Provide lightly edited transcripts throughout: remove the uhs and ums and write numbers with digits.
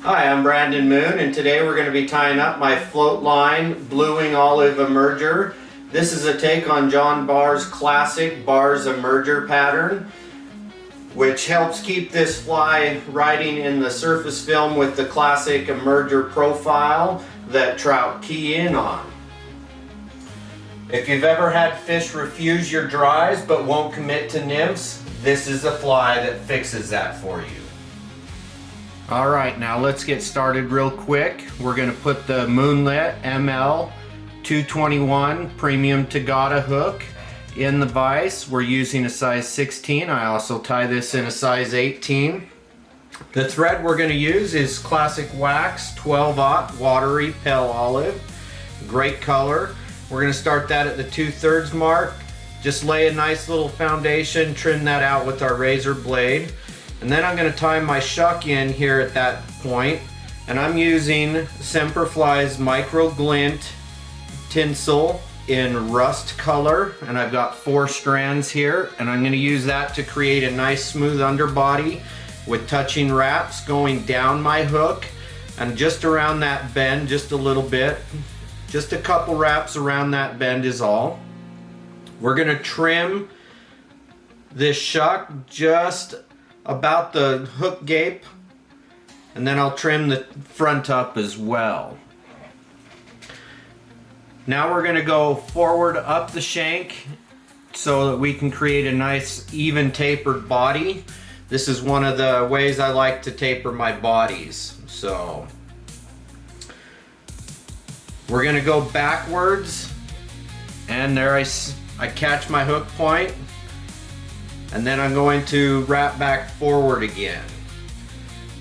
Hi, I'm Brandon Moon, and today we're going to be tying up my FloatLine Bluing Olive Emerger. This is a take on John Barr's classic Barr's Emerger pattern, which helps keep this fly riding in the surface film with the classic emerger profile that trout key in on. If you've ever had fish refuse your dries but won't commit to nymphs, this is a fly that fixes that for you. Alright, now let's get started real quick. We're going to put the Moonlit ML 221 Premium Tagata hook in the vise. We're using a size 16. I also tie this in a size 18. The thread we're going to use is classic wax 12/0 watery pale olive. Great color. We're going to start that at the 2/3 mark. Just lay a nice little foundation, trim that out with our razor blade. And then I'm going to tie my shuck in here at that point, and I'm using Semperfli's Micro Glint tinsel in rust color, and I've got 4 strands here, and I'm going to use that to create a nice smooth underbody with touching wraps going down my hook and just around that bend, just a little bit, just a couple wraps around that bend is all. We're going to trim this shuck just about the hook gape, and then I'll trim the front up as well. Now we're going to go forward up the shank so that we can create a nice even tapered body. This is one of the ways I like to taper my bodies. So we're going to go backwards, and there I catch my hook point. And then I'm going to wrap back forward again.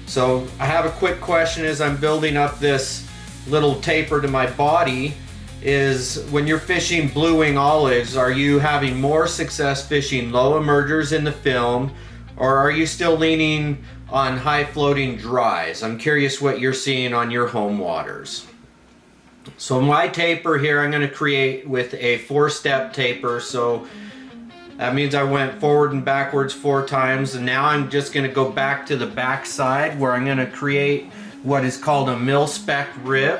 So I have a quick question as I'm building up this little taper to my body, is when you're fishing blue wing olives, are you having more success fishing low emergers in the film, or are you still leaning on high floating dries? I'm curious what you're seeing on your home waters. So my taper here I'm going to create with a 4-step taper. So that means I went forward and backwards 4 times, and now I'm just going to go back to the back side where I'm going to create what is called a mil-spec rib.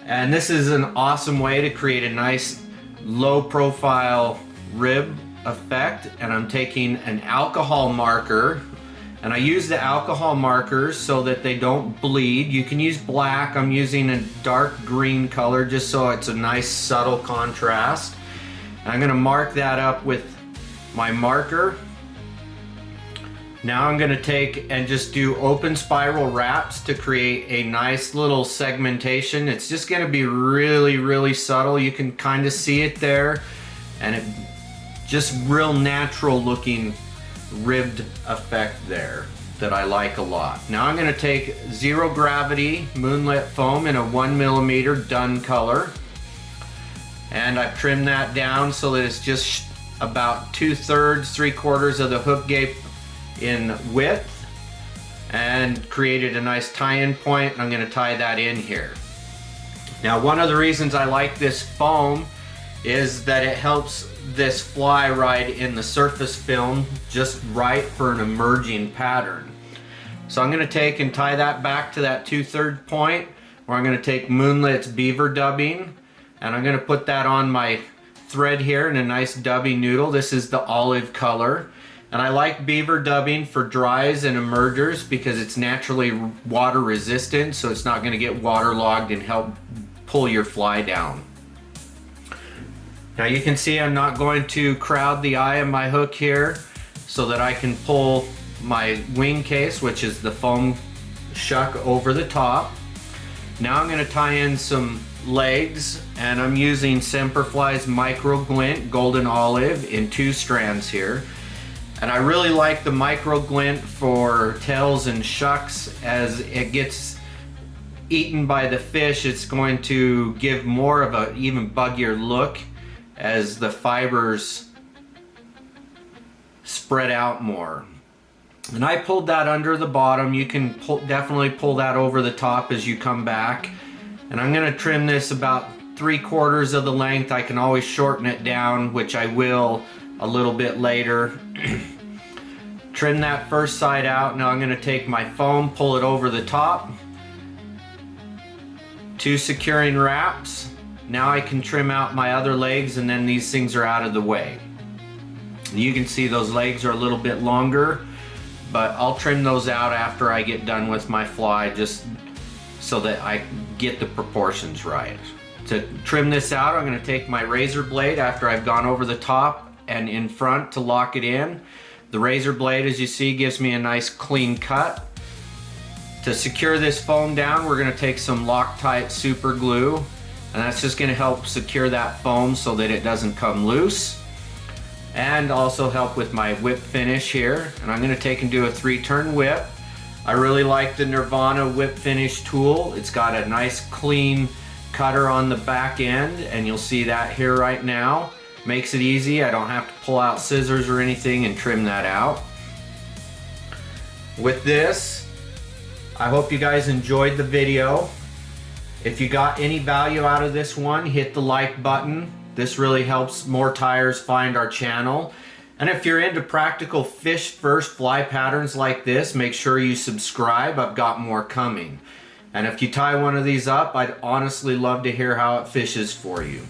And this is an awesome way to create a nice low profile rib effect. And I'm taking an alcohol marker, and I use the alcohol markers so that they don't bleed. You can use black. I'm using a dark green color just so it's a nice subtle contrast. And I'm going to mark that up with my marker. Now I'm going to take and just do open spiral wraps to create a nice little segmentation. It's just going to be really subtle. You can kind of see it there, and it just real natural looking ribbed effect there that I like a lot. Now I'm going to take zero gravity Moonlit foam in a 1mm dun color, and I've trimmed that down so that it's just about 2/3, 3/4 of the hook gape in width, and created a nice tie-in point, and I'm going to tie that in here. Now, one of the reasons I like this foam is that it helps this fly ride in the surface film just right for an emerging pattern. So I'm going to take and tie that back to that 2/3 point, where I'm going to take Moonlit's beaver dubbing, and I'm going to put that on my thread here in a nice dubby noodle. This is the olive color, and I like beaver dubbing for dries and emergers because it's naturally water resistant, so it's not going to get waterlogged and help pull your fly down. Now you can see I'm not going to crowd the eye of my hook here so that I can pull my wing case, which is the foam shuck, over the top. Now I'm going to tie in some legs, and I'm using Semperfli's Micro Glint Golden Olive in 2 strands here. And I really like the Micro Glint for tails and shucks. As it gets eaten by the fish, it's going to give more of a even buggier look as the fibers spread out more. And I pulled that under the bottom. You can definitely pull that over the top as you come back. And I'm going to trim this about 3/4 of the length. I can always shorten it down, which I will a little bit later. Trim that first side out. Now I'm going to take my foam, pull it over the top, 2 securing wraps. Now I can trim out my other legs, and then these things are out of the way. You can see those legs are a little bit longer, but I'll trim those out after I get done with my fly, just so that I get the proportions right. To trim this out, I'm going to take my razor blade after I've gone over the top and in front to lock it in. The razor blade, as you see, gives me a nice clean cut. To secure this foam down, we're going to take some Loctite super glue, and that's just going to help secure that foam so that it doesn't come loose, and also help with my whip finish here. And I'm going to take and do a 3-turn whip. I really like the Nirvana whip finish tool. It's got a nice clean cutter on the back end, and you'll see that here right now. Makes it easy. I don't have to pull out scissors or anything and trim that out. With this, I hope you guys enjoyed the video. If you got any value out of this one, hit the like button. This really helps more tyers find our channel. And if you're into practical fish first fly patterns like this, make sure you subscribe. I've got more coming. And if you tie one of these up, I'd honestly love to hear how it fishes for you.